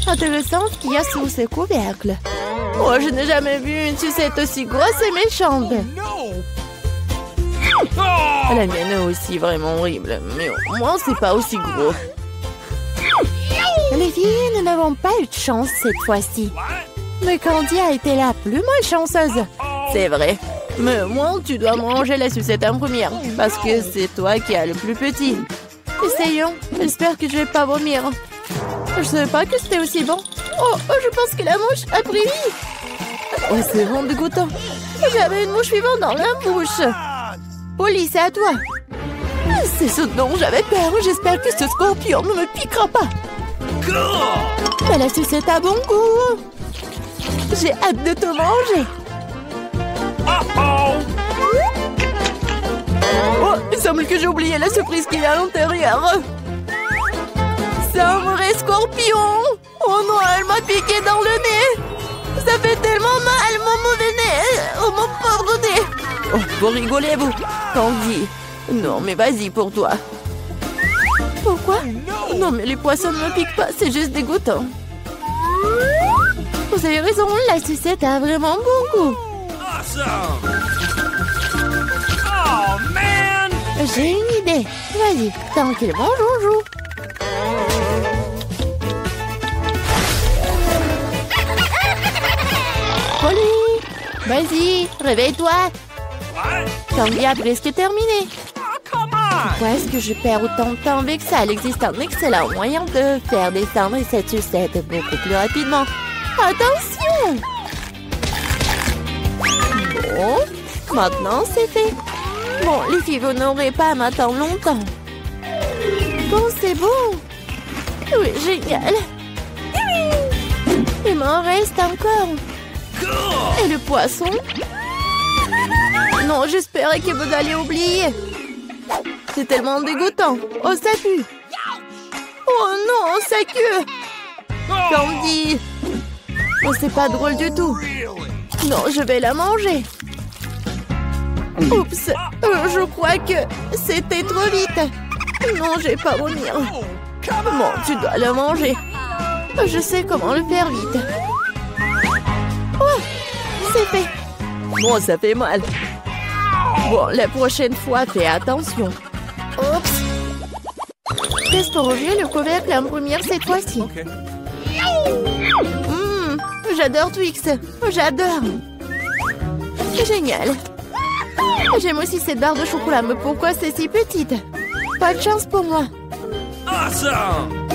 Intéressant ce qu'il y a sous ce couvercle. Oh, je n'ai jamais vu une sucette aussi grosse et méchante. La mienne est aussi vraiment horrible, mais au moins c'est pas aussi gros. Les filles, nous n'avons pas eu de chance cette fois-ci. Mais Candy a été la plus malchanceuse. C'est vrai. Mais moi, tu dois manger la sucette en première, parce que c'est toi qui as le plus petit. Essayons. J'espère que je vais pas vomir. Je savais pas que c'était aussi bon. Oh, je pense que la mouche a pris vie. Oh, c'est vraiment dégoûtant. J'avais une mouche vivante dans la bouche. Polly, c'est à toi. C'est ce dont j'avais peur. J'espère que ce scorpion ne me piquera pas. Mais la sucette a bon goût. J'ai hâte de te manger. Oh, il semble que j'ai oublié la surprise qu'il y a à l'intérieur. C'est un vrai scorpion. Oh non, elle m'a piqué dans le nez. Ça fait tellement mal, mon mauvais nez. Oh, mon pauvre nez. Oh, vous rigolez, vous. Candy. Non, mais vas-y pour toi. Pourquoi? Non, mais les poissons ne me piquent pas. C'est juste dégoûtant. Vous avez raison, la sucette a vraiment bon goût. J'ai une idée. Vas-y, tranquillement, joujou. Polly, vas-y, réveille-toi. Candy a presque terminé. Pourquoi est-ce que je perds autant de temps avec ça? Il existe un excellent moyen de faire descendre cette sucette beaucoup plus rapidement. Attention! Bon, maintenant c'est fait. Bon, les filles, vous n'aurez pas à m'attendre longtemps. Bon, c'est bon. Oui, génial. Il m'en reste encore. Et le poisson? Non, j'espérais que vous alliez oublier. C'est tellement dégoûtant. Oh, ça pue. Oh non, sa queue. Candy. Oh, c'est pas drôle du tout. Non, je vais la manger. Oups, je crois que c'était trop vite. Non, je vais pas vomir. Bon, tu dois la manger. Je sais comment le faire vite. Oh, c'est fait. Bon, ça fait mal. Bon, la prochaine fois, fais attention. Oups. Teste pour ouvrir le couvercle en première cette fois-ci. J'adore Twix. J'adore. C'est génial. J'aime aussi cette barre de chocolat, mais pourquoi c'est si petite? Pas de chance pour moi. Awesome!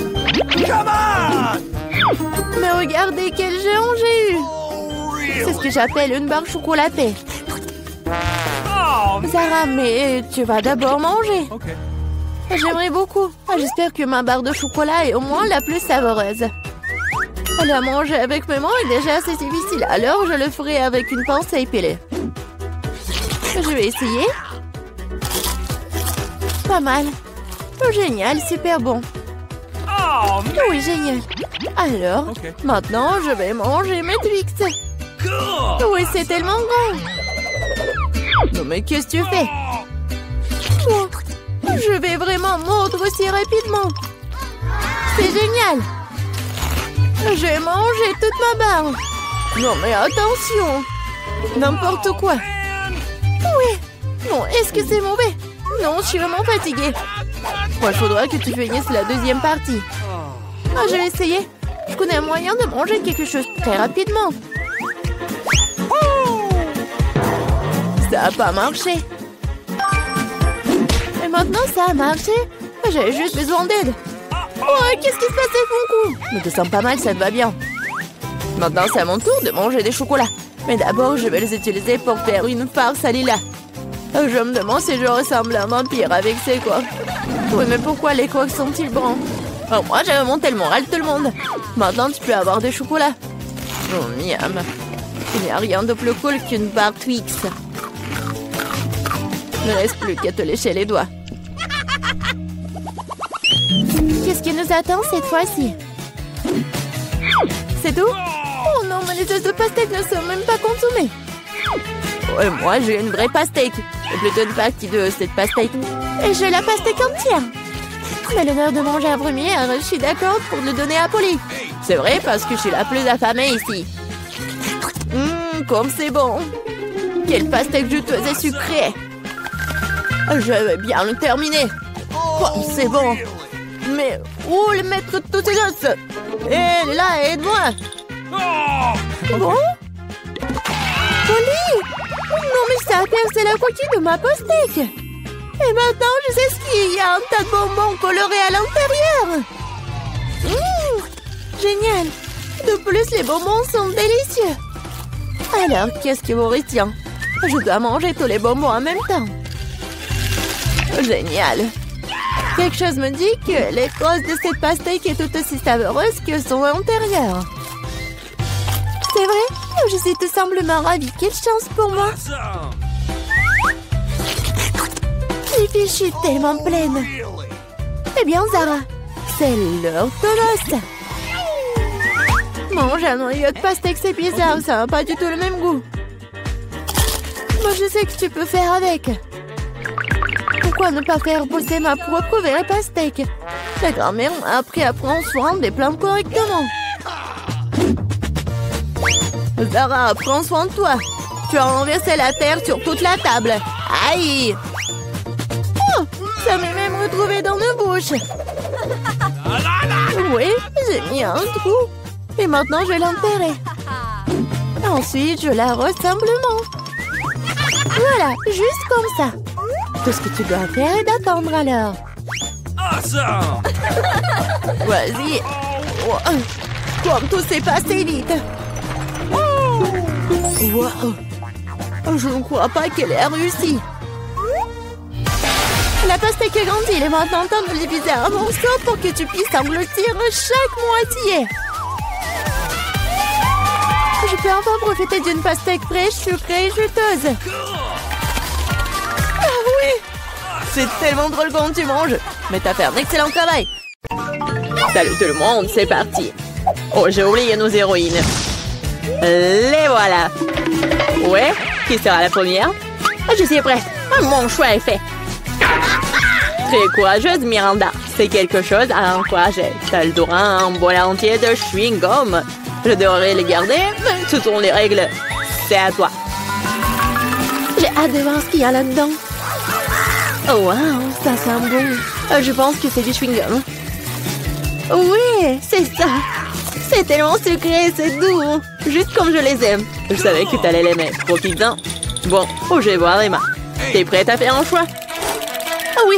Come on! Mais regardez quel géant j'ai eu. C'est ce que j'appelle une barre chocolatée. Sarah, mais tu vas d'abord manger. J'aimerais beaucoup. J'espère que ma barre de chocolat est au moins la plus savoureuse. La manger avec mes mains est déjà assez difficile, alors je le ferai avec une pince à épiler. Je vais essayer. Pas mal. Oh, génial, super bon. Oui, génial. Alors, maintenant, je vais manger mes Twix. Oui, c'est tellement grand. Non, mais qu'est-ce que tu fais? Oh, je vais vraiment mordre aussi rapidement. C'est génial. J'ai mangé toute ma barre. Non, mais attention. N'importe quoi. Oui. Non, est-ce que c'est mauvais? Non, je suis vraiment fatiguée. Il faudra que tu finisses la deuxième partie. Je vais essayer. Je connais un moyen de manger quelque chose très rapidement. Ça n'a pas marché. Et maintenant, ça a marché. J'avais juste besoin d'aide. Oh, qu'est-ce qui se passe avec mon cou? Je me sens pas mal, ça te va bien. Maintenant, c'est à mon tour de manger des chocolats. Mais d'abord, je vais les utiliser pour faire une farce à Lila. Je me demande si je ressemble à un vampire avec ces coques. Oui, mais pourquoi les coques sont-ils bruns? Moi, j'avais monté le moral de tout le monde. Maintenant, tu peux avoir des chocolats. Oh, miam. Il n'y a rien de plus cool qu'une barre Twix. Il ne reste plus qu'à te lécher les doigts. Qu'est-ce qui nous attend cette fois-ci? C'est tout? Oh non, mais les œufs de pastèque ne sont même pas consommés. Ouais, moi, j'ai une vraie pastèque. C'est plutôt une partie de cette pastèque. Et j'ai la pastèque entière. Mais l'honneur de manger en première, je suis d'accord pour le donner à Polly. C'est vrai parce que je suis la plus affamée ici. Comme c'est bon. Quel pastèque juteuse et sucré. Je vais bien le terminer. Comme c'est bon. Mais où le mettre toutes ces os? Et là, aide-moi. Bon? Polly! Non, mais ça a percé la coquille de ma pastèque. Et maintenant, je sais ce qu'il y a un tas de bonbons colorés à l'intérieur. Génial. De plus, les bonbons sont délicieux. Alors, qu'est-ce qui vous retient? Je dois manger tous les bonbons en même temps. Génial. Quelque chose me dit que l'écorce de cette pastèque est tout aussi savoureuse que son intérieur. C'est vrai? Je suis tout simplement ravie. Quelle chance pour moi. Les filles, je suis tellement pleine. Eh bien, Zara, c'est l'heure de l'os. Manger un noyau de pastèque, c'est bizarre. Ça n'a pas du tout le même goût. Moi, je sais que tu peux faire avec. Pourquoi ne pas faire pousser ma propre vraie pastèque? La grand-mère m'a appris à prendre soin des plantes correctement. Zara, prends soin de toi. Tu as renversé la terre sur toute la table. Aïe! Oh, ça m'est même retrouvé dans nos bouches. Oui, j'ai mis un trou. Et maintenant, je vais l'enterrer. Ensuite, je l'arrose simplement. Voilà, juste comme ça. Tout ce que tu dois faire est d'attendre alors. Awesome! Vas-y. Oh, comme tout s'est passé vite. Wow. Je ne crois pas qu'elle ait réussi. La pastèque est grandie. Il est maintenant temps de diviser un morceau pour que tu puisses engloutir chaque moitié. Je peux enfin profiter d'une pastèque fraîche, sucrée et juteuse. Ah oui! C'est tellement drôle quand tu manges. Mais t'as fait un excellent travail. Salut tout le monde, c'est parti. Oh, j'ai oublié nos héroïnes. Les voilà. Ouais, qui sera la première? Je suis prête. Mon choix est fait. Très courageuse, Miranda. C'est quelque chose à encourager. T'as le droit à un bol entier de chewing-gum. Je devrais les garder, mais ce sont les règles. C'est à toi. J'ai hâte de voir ce qu'il y a là-dedans. Oh wow, ça sent bon. Je pense que c'est du chewing-gum. Oui, c'est ça. C'est tellement sucré, c'est doux. Juste comme je les aime. Je savais que t'allais l'aimer. Profites-en. Bon, je vais voir Emma. T'es prête à faire un choix? Oh oui,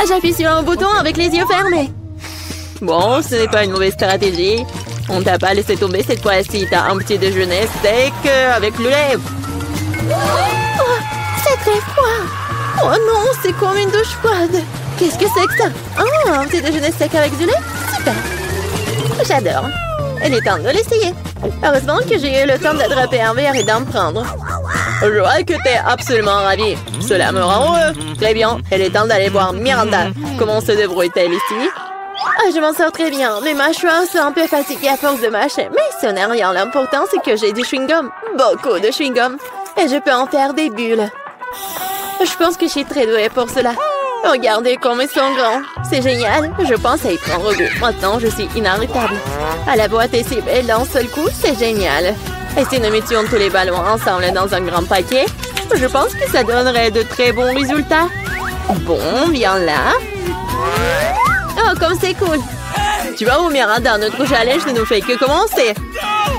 j'appuie sur un bouton avec les yeux fermés. Bon, ce n'est pas une mauvaise stratégie. On t'a pas laissé tomber cette fois-ci. T'as un petit déjeuner steak avec le lait. Oh, c'est très froid. Oh non, c'est comme une douche froide. Qu'est-ce que c'est que ça? Oh, un petit déjeuner steak avec du lait? Super. J'adore. Il est temps de l'essayer. Heureusement que j'ai eu le temps d'attraper un verre et d'en prendre. Je vois que t'es absolument ravie. Cela me rend heureux. Très bien, il est temps d'aller voir Miranda. Comment se débrouille-t-elle ici? Je m'en sors très bien, mais ma mâchoires sont un peu fatiguée à force de mâcher. Mais ce n'est rien, l'important c'est que j'ai du chewing-gum. Beaucoup de chewing-gum. Et je peux en faire des bulles. Je pense que je suis très douée pour cela. Regardez comme ils sont grands. C'est génial. Je pense à y prendre goût. Maintenant, je suis inarrêtable. À la boîte est si belle d'un seul coup, c'est génial. Et si nous mettions tous les ballons ensemble dans un grand paquet, je pense que ça donnerait de très bons résultats. Bon, viens là. Oh, comme c'est cool. Tu vois où, Miranda, notre challenge ne nous fait que commencer.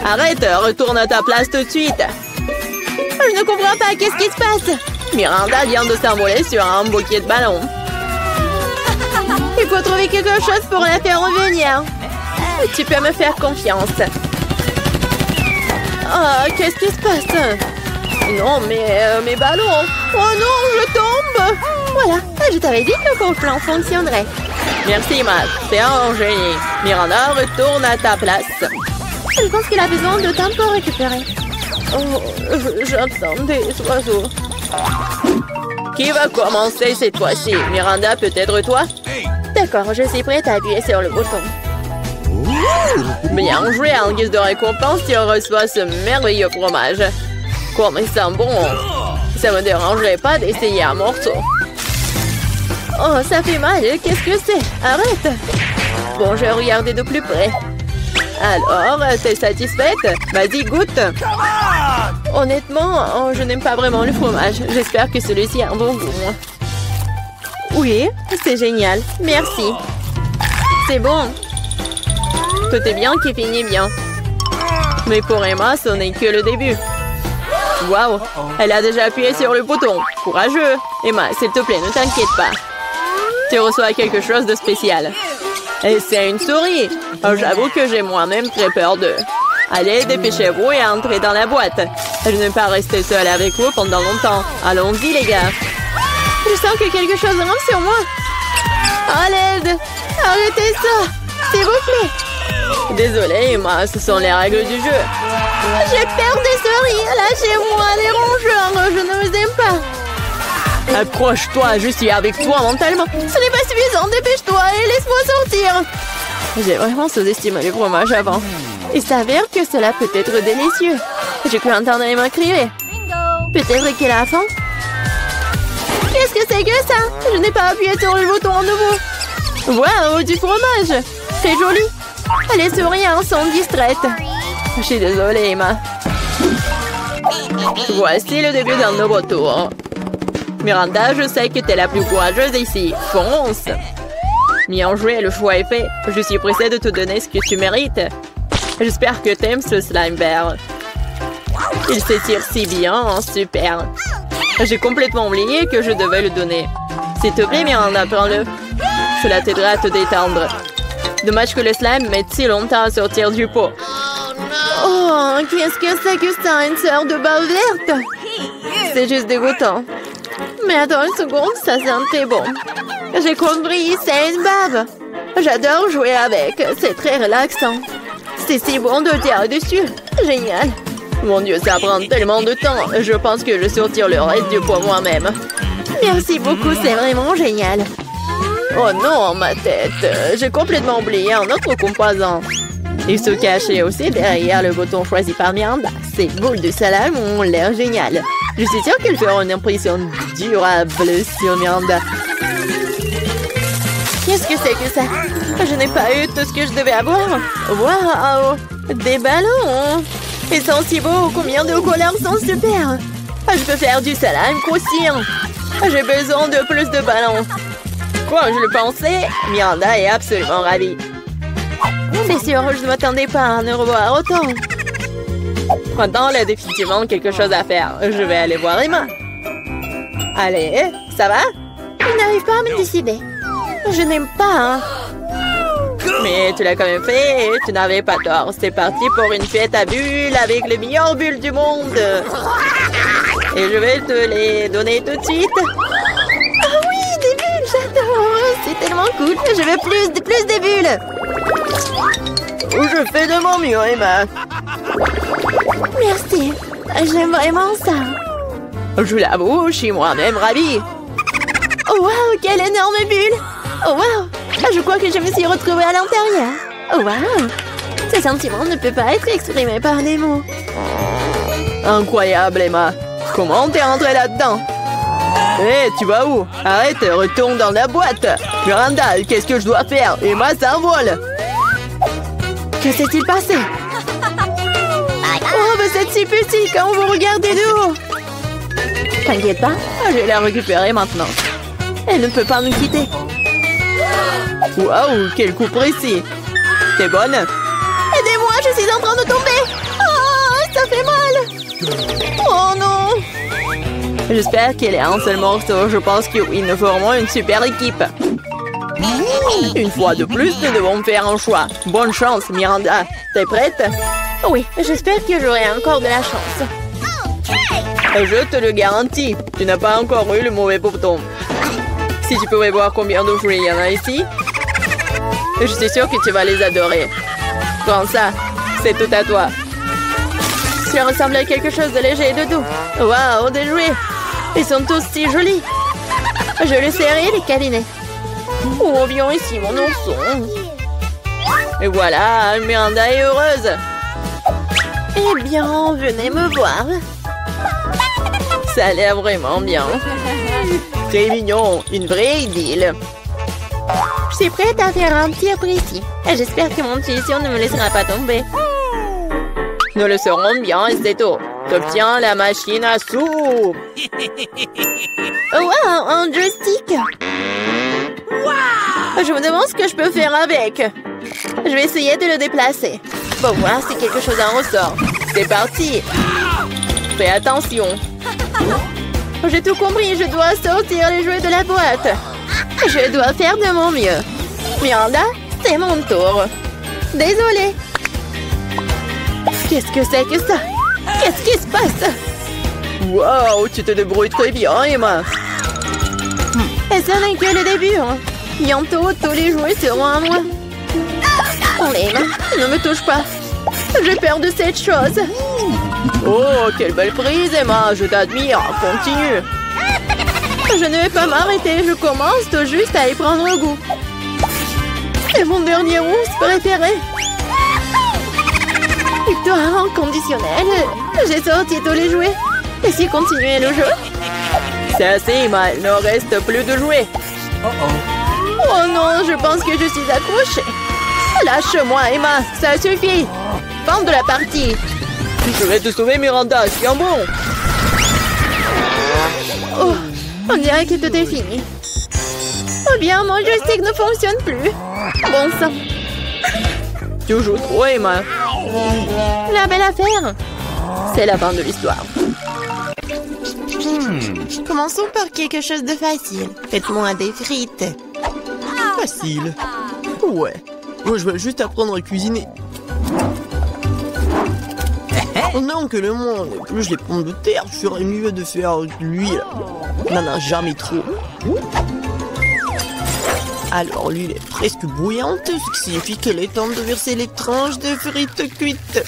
Arrête, retourne à ta place tout de suite. Je ne comprends pas, qu'est-ce qui se passe? Miranda vient de s'envoler sur un bouquet de ballons. Il faut trouver quelque chose pour la faire revenir. Tu peux me faire confiance. Oh, qu'est-ce qui se passe? Non, mais mes ballons. Oh non, je tombe. Voilà, je t'avais dit que mon plan fonctionnerait. Merci, Matt. C'est un génie. Miranda, retourne à ta place. Je pense qu'il a besoin de temps pour récupérer. Oh, j'entends des oiseaux. Qui va commencer cette fois-ci? Miranda, peut-être toi? D'accord, je suis prête à appuyer sur le bouton. Bien joué, en guise de récompense, tu reçois ce merveilleux fromage. Comme il sent bon. Ça me dérangerait pas d'essayer un morceau. Oh, ça fait mal, qu'est-ce que c'est? Arrête! Bon, je vais regarder de plus près. Alors, t'es satisfaite? Vas-y, goûte. Honnêtement, je n'aime pas vraiment le fromage. J'espère que celui-ci a un bon goût. Oui, c'est génial. Merci. C'est bon. Tout est bien qui finit bien. Mais pour Emma, ce n'est que le début. Waouh, elle a déjà appuyé sur le bouton. Courageux. Emma, s'il te plaît, ne t'inquiète pas. Tu reçois quelque chose de spécial. Et c'est une souris. Oh, j'avoue que j'ai moi-même très peur d'eux. Allez, dépêchez-vous et entrez dans la boîte. Je ne vais pas rester seule avec vous pendant longtemps. Allons-y, les gars. Je sens que quelque chose rentre sur moi. À l'aide. Arrêtez ça, s'il vous plaît. Désolée, Emma, ce sont les règles du jeu. J'ai peur des souris. Lâchez-moi, les rongeurs. Je ne vous aime pas. Accroche-toi, je suis avec toi mentalement. Ce n'est pas suffisant, dépêche-toi et laisse-moi sortir. J'ai vraiment sous-estimé le fromage avant. Il s'avère que cela peut être délicieux. J'ai cru entendre Emma crier. Peut-être qu'elle a faim. Qu'est-ce que c'est que ça? Je n'ai pas appuyé sur le bouton à nouveau. Waouh, du fromage. C'est joli. Les souris sont distraites. Je suis désolée, Emma. Voici le début d'un nouveau tour. Miranda, je sais que t'es la plus courageuse ici. Fonce! Bien joué, le choix est fait. Je suis pressée de te donner ce que tu mérites. J'espère que t'aimes ce slime vert. Il s'étire si bien, super. J'ai complètement oublié que je devais le donner. S'il te plaît, Miranda, prends-le. Cela t'aidera à te détendre. Dommage que le slime mette si longtemps à sortir du pot. Oh, qu'est-ce que c'est que ça, une sorte de bave verte? C'est juste dégoûtant. Mais attends une seconde, ça sent très bon. J'ai compris, c'est une bave. J'adore jouer avec, c'est très relaxant. C'est si bon de tirer dessus. Génial. Mon Dieu, ça prend tellement de temps. Je pense que je sortir le reste du pot moi-même. Merci beaucoup, c'est vraiment génial. Oh non, ma tête. J'ai complètement oublié un autre composant. Il se cachait aussi derrière le bouton choisi par Miranda. Ces boules de salade ont l'air géniales. Je suis sûre qu'elles feront une impression durable sur Miranda. Qu'est-ce que c'est que ça? Je n'ai pas eu tout ce que je devais avoir. Waouh! Des ballons! Ils sont si beaux, combien de couleurs sont super! Je peux faire du salade croustillant. J'ai besoin de plus de ballons. Quoi, je le pensais? Miranda est absolument ravie. C'est sûr, je ne m'attendais pas à en revoir autant. Maintenant, il y a définitivement quelque chose à faire. Je vais aller voir Emma. Allez, ça va? Je n'arrive pas à me décider. Je n'aime pas, hein. Mais tu l'as quand même fait et tu n'avais pas tort. C'est parti pour une fête à bulles avec les meilleures bulles du monde. Et je vais te les donner tout de suite. Ah oui, des bulles, j'adore. C'est tellement cool. Je veux plus de bulles. Je fais de mon mieux, Emma. Merci. J'aime vraiment ça. Je l'avoue, je suis moi-même ravie. Oh wow, quelle énorme bulle. Oh wow. Je crois que je me suis retrouvée à l'intérieur. Oh wow. Ce sentiment ne peut pas être exprimé par des mots. Incroyable, Emma. Comment t'es rentrée là-dedans? Hé, tu vas où? Arrête, retourne dans la boîte. Miranda, qu'est-ce que je dois faire? Emma s'envole. Que s'est-il passé? Oh, vous êtes si petit quand vous regardez de haut. T'inquiète pas, je vais la récupérer maintenant. Elle ne peut pas nous quitter. Waouh, quel coup précis. T'es bonne? Aidez-moi, je suis en train de tomber. Oh, ça fait mal. Oh non. J'espère qu'elle est un seul morceau. Je pense que oui, nous formons une super équipe. Une fois de plus, nous devons faire un choix. Bonne chance, Miranda. T'es prête? Oui, j'espère que j'aurai encore de la chance. Je te le garantis. Tu n'as pas encore eu le mauvais bouton. Si tu pouvais voir combien de fruits il y en a ici, je suis sûre que tu vas les adorer. Prends ça, c'est tout à toi. Ça ressemble à quelque chose de léger et de doux. Waouh, des jouets. Ils sont tous si jolis. Je les serrai les câliner. Oh, viens ici, mon ourson. Et voilà, Miranda est heureuse. Eh bien, venez me voir. Ça a l'air vraiment bien. Très mignon, une vraie idylle. Je suis prête à faire un tir précis. Et j'espère que mon intuition ne me laissera pas tomber. Nous le saurons bien, et c'est tout. T'obtiens la machine à soupe. Oh, wow, un joystick. Je me demande ce que je peux faire avec. Je vais essayer de le déplacer. Pour voir si quelque chose en ressort. C'est parti. Fais attention. J'ai tout compris, je dois sortir les jouets de la boîte. Je dois faire de mon mieux. Miranda, c'est mon tour. Désolée. Qu'est-ce que c'est que ça? Qu'est-ce qui se passe? Wow, tu te débrouilles très bien, Emma. Et ça n'est que le début. Hein. Bientôt, tous les jouets seront à moi. Oh, Emma, ne me touche pas. J'ai peur de cette chose. Oh, quelle belle prise, Emma. Je t'admire. Continue. Je ne vais pas m'arrêter. Je commence tout juste à y prendre goût. C'est mon dernier rousse préféré. Victoire inconditionnelle. J'ai sorti tous les jouets. Et si continuer le jeu? C'est assez, Emma. Il ne reste plus de jouets. Oh non, je pense que je suis accrochée. Lâche-moi, Emma. Ça suffit. Fin de la partie. Je vais te sauver, Miranda. Tiens bon. Oh, on dirait que tout est fini. Oh bien, mon joystick ne fonctionne plus. Bon sang. Tu joues trop, Emma. La belle affaire. C'est la fin de l'histoire. Commençons par quelque chose de facile. Faites-moi des frites. Facile. Ouais. Moi, je vais juste apprendre à cuisiner. Pendant que le monde épluche les pommes de terre, je ferais mieux de faire de l'huile. N'en a jamais trop. Alors, l'huile est presque bouillante, ce qui signifie qu'il est temps de verser les tranches de frites cuites.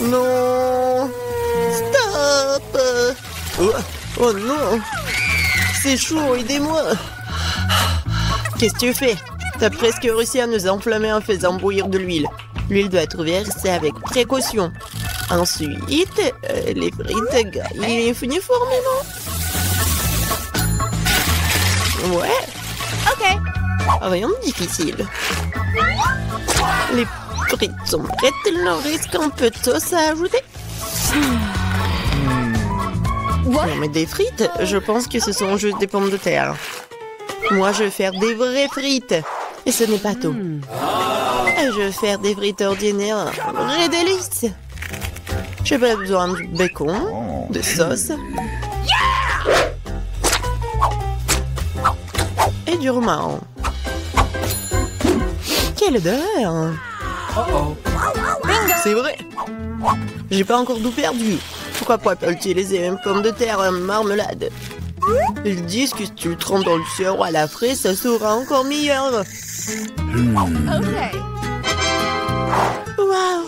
Non! Stop! Oh non! C'est chaud, aidez-moi! Qu'est-ce que tu fais? T'as presque réussi à nous enflammer en faisant bouillir de l'huile. L'huile doit être versée avec précaution. Ensuite, les frites grillent uniformément. Ouais. Ok. Rien de difficile. Les frites sont prêtes, il leur reste un peu de sauce à ajouter. Non mais des frites, je pense que ce sont juste des pommes de terre. Moi, je vais faire des vraies frites. Et ce n'est pas tout. Je vais faire des frites ordinaires. Vraies délices. J'ai pas besoin de bacon, de sauce. Et du romarin. Quelle odeur! C'est vrai. J'ai pas encore tout perdu. Pourquoi pas utiliser une pomme de terre en marmelade? Ils disent que si tu le trempes dans le sirop à la fraise, ça sera encore meilleur. Waouh!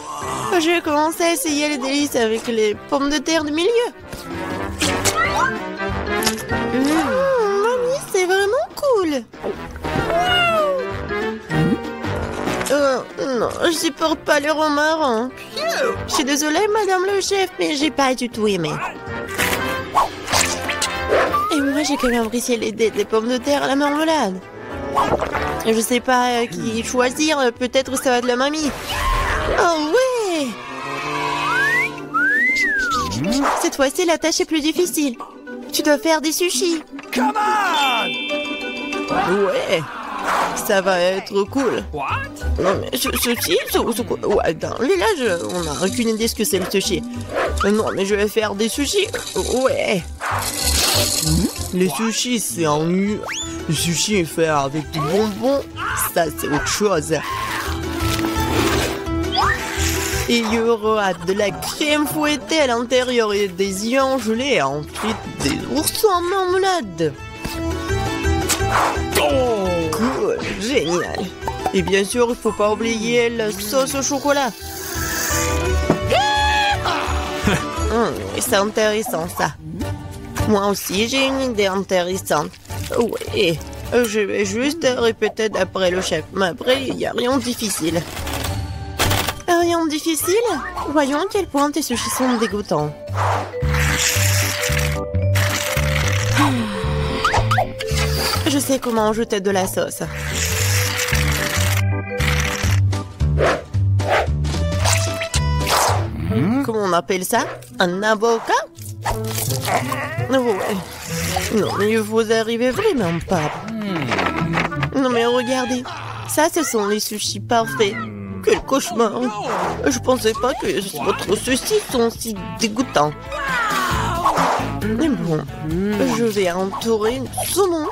Je vais commencer à essayer les délices avec les pommes de terre du milieu. Mamie, c'est vraiment cool. Non, je supporte pas le romarin. Je suis désolée, madame le chef, mais j'ai pas du tout aimé. Et moi, j'ai quand même apprécié les pommes de terre à la marmelade. Je sais pas qui choisir, peut-être ça va être la mamie. Oh ouais! Cette fois-ci, la tâche est plus difficile. Tu dois faire des sushis. Come on! Ouais! Ça va être cool. What? Non mais sushi, ouais, dans le village, on n'a aucune idée ce que c'est le sushi. Non mais je vais faire des sushis. Ouais. Les sushis, c'est en nu. Le sushi est fait avec du bonbon. Ça, c'est autre chose. Et il y aura de la crème fouettée à l'intérieur et des œufs gelés. Et ensuite, des oursons en marmelade. Cool, génial. Et bien sûr, il faut pas oublier la sauce au chocolat. C'est intéressant ça. Moi aussi, j'ai une idée intéressante. Oui, je vais juste répéter d'après le chef. Mais après, il n'y a rien de difficile. Rien de difficile? Voyons à quel point tes sushis sont dégoûtants. Je Je sais comment ajouter de la sauce. Comment on appelle ça? Un avocat? Ouais. Non, mais vous arrivez vraiment pas. Non, mais regardez. Ça, ce sont les sushis parfaits. Quel cauchemar. Je pensais pas que votre sushi sont si dégoûtants. Mais bon, je vais entourer le saumon.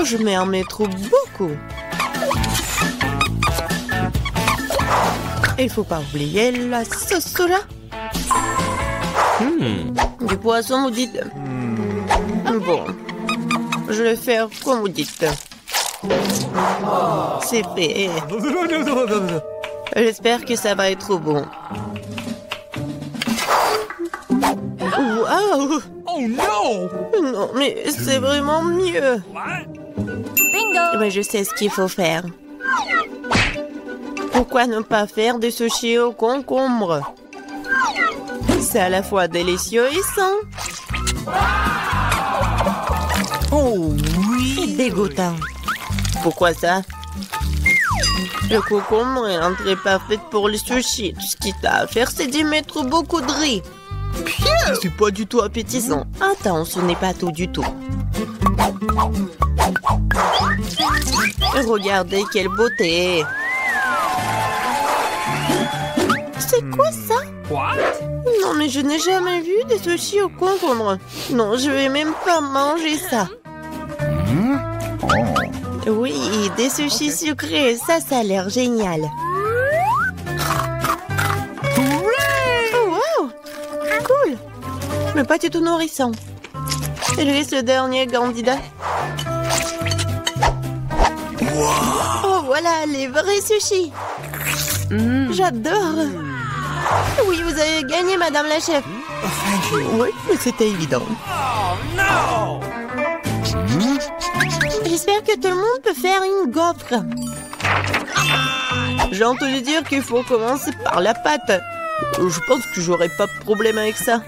Je vais en mettre beaucoup. Il faut pas oublier la sauce soja. Du poisson, vous dites? Bon, je vais faire comme vous dites. C'est fait. J'espère que ça va être bon. Waouh! Oh non! Non, mais c'est vraiment mieux. What? Mais je sais ce qu'il faut faire. Pourquoi ne pas faire des sushis au concombre? C'est à la fois délicieux et sain. Oh Et oui! dégoûtant. Pourquoi ça? Le concombre est l'entrée parfaite pour les sushis. Tout ce qu'il t'a à faire, c'est d'y mettre beaucoup de riz. C'est pas du tout appétissant. Attends, ce n'est pas tout du tout. Regardez quelle beauté. C'est quoi ça? What? Non, mais je n'ai jamais vu des sushis au concombre. Non, je vais même pas manger ça. Oui, des sushis sucrés, ça a l'air génial. Oh, wow! Cool! Mais pas du tout nourrissant. Je laisse le dernier candidat. Oh, voilà, les vrais sushis. J'adore. Oui, vous avez gagné, madame la chef. Oui, mais c'était évident. Oh non! J'espère que tout le monde peut faire une gaufre. J'ai entendu dire qu'il faut commencer par la pâte. Je pense que j'aurai pas de problème avec ça.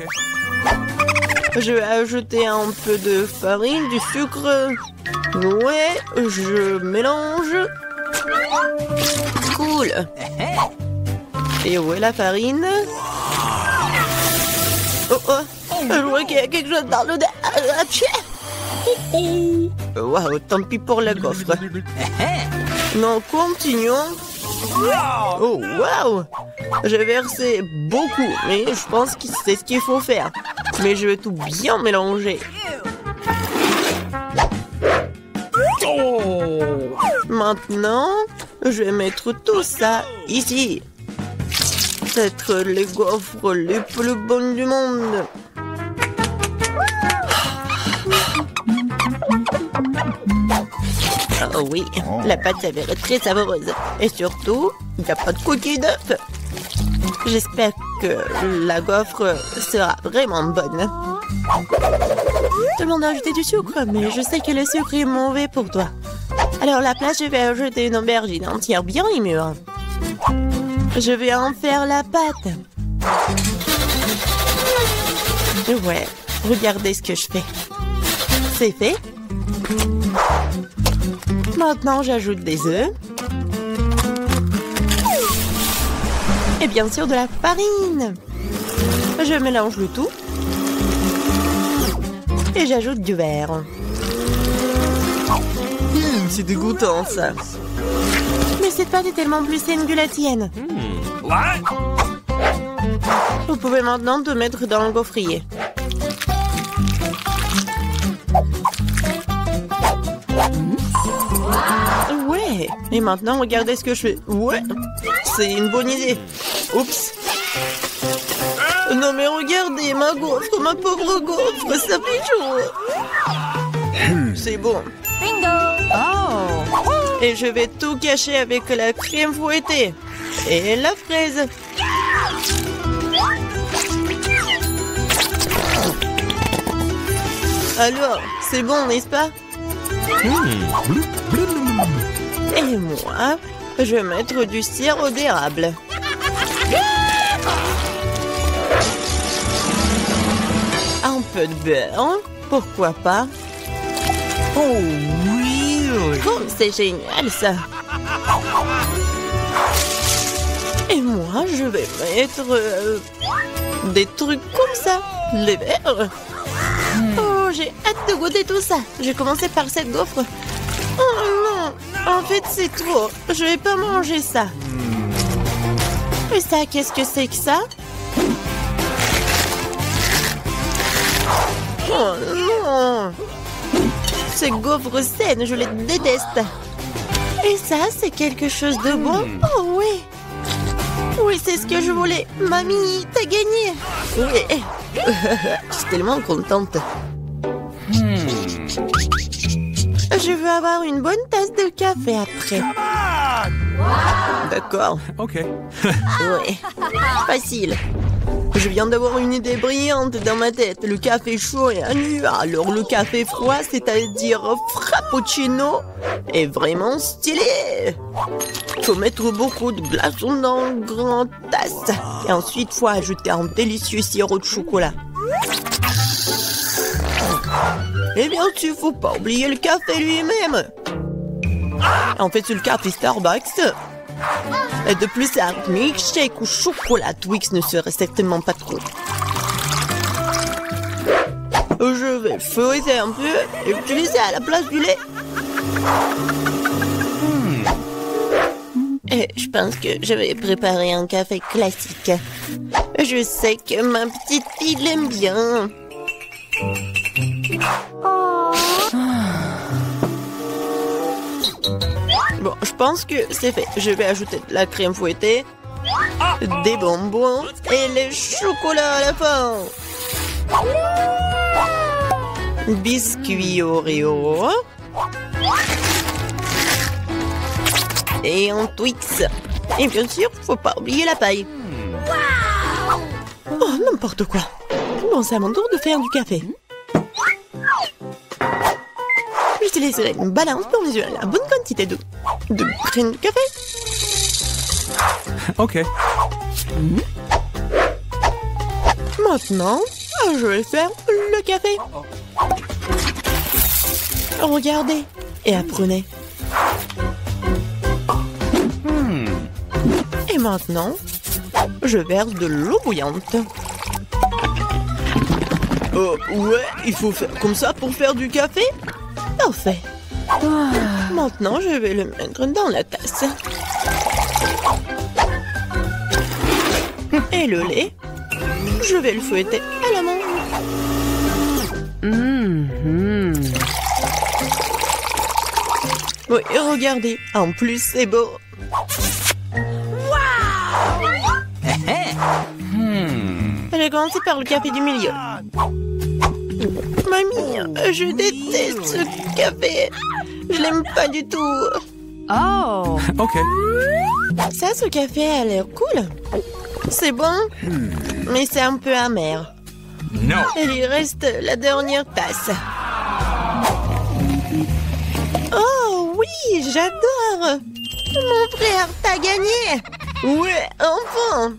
Je vais ajouter un peu de farine, du sucre. Ouais, je mélange. Cool. Et où est la farine? Oh oh, je vois qu'il y a quelque chose dans l'odeur. Waouh, tant pis pour la gaufre. Non, continuons. Oh, waouh! J'ai versé beaucoup, mais je pense que c'est ce qu'il faut faire. Mais je vais tout bien mélanger. Maintenant, je vais mettre tout ça ici. C'est les gaufres les plus bonnes du monde. Oh oui, la pâte s'avère très savoureuse. Et surtout, il n'y a pas de coquille d'œuf. J'espère que la gaufre sera vraiment bonne. Tout le monde a ajouté du sucre, mais je sais que le sucre est mauvais pour toi. Alors à la place, je vais ajouter une aubergine entière bien mûre. Je vais en faire la pâte. Ouais, regardez ce que je fais. C'est fait. Maintenant, j'ajoute des œufs. Et bien sûr, de la farine. Je mélange le tout. Et j'ajoute du beurre. C'est dégoûtant, ça. Mais cette pâte est tellement plus saine que la tienne. What? Vous pouvez maintenant te mettre dans le gaufrier. Ouais. Et maintenant, regardez ce que je fais. Ouais. C'est une bonne idée. Oups. Non mais regardez, ma gaufre, ma pauvre gaufre, ça fait chaud. C'est bon. Bingo! Oh! Et je vais tout cacher avec la crème fouettée. Et la fraise. Alors, c'est bon, n'est-ce pas? Et moi, je vais mettre du sirop d'érable. Un peu de beurre, pourquoi pas? Oh oui! Oh, c'est génial, ça. Et moi, je vais mettre des trucs comme ça. Les verres. Oh, j'ai hâte de goûter tout ça. Je vais commencer par cette gaufre. Oh non, en fait, c'est trop. Je vais pas manger ça. Et ça, qu'est-ce que c'est que ça? Oh non! Ces gaufres saines, je les déteste. Et ça, c'est quelque chose de bon? Oh oui! Oui, c'est ce que je voulais. Mamie, t'as gagné! Oui! Je suis tellement contente. Je veux avoir une bonne tasse de café après. D'accord. Ok. Oui. Facile. Je viens d'avoir une idée brillante dans ma tête. Le café chaud est nu, alors le café froid, c'est-à-dire frappuccino, est vraiment stylé. Faut mettre beaucoup de glaçons dans une grande tasse. Et ensuite, faut ajouter un délicieux sirop de chocolat. Et bien sûr, faut pas oublier le café lui-même. En fait, c'est le café Starbucks. Et de plus, un milkshake ou chocolat Twix ne serait certainement pas trop. Je vais feuilleter un peu et utiliser à la place du lait. Et je pense que je vais préparer un café classique. Je sais que ma petite fille l'aime bien. Bon, je pense que c'est fait. Je vais ajouter de la crème fouettée, des bonbons et le chocolat à la fin. Biscuit Oreo. Et un Twix. Et bien sûr, faut pas oublier la paille. Oh, n'importe quoi. Bon, c'est à mon tour de faire du café. J'utiliserai une balance pour mesurer la bonne quantité de graines de café. Ok. Maintenant, je vais faire le café. Regardez et apprenez. Et maintenant, je verse de l'eau bouillante. Ouais, il faut faire comme ça pour faire du café? Parfait. Maintenant, je vais le mettre dans la tasse. Et le lait, je vais le fouetter à la main. Oui, regardez, en plus c'est beau. J'ai commencé par le café du milieu. Mamie, je déteste ce café. Je l'aime pas du tout. Oh! Ok. Ça, ce café a l'air cool. C'est bon, mais c'est un peu amer. No. Et il reste la dernière tasse. Oh oui, j'adore. Mon frère, t'as gagné. Ouais, enfin.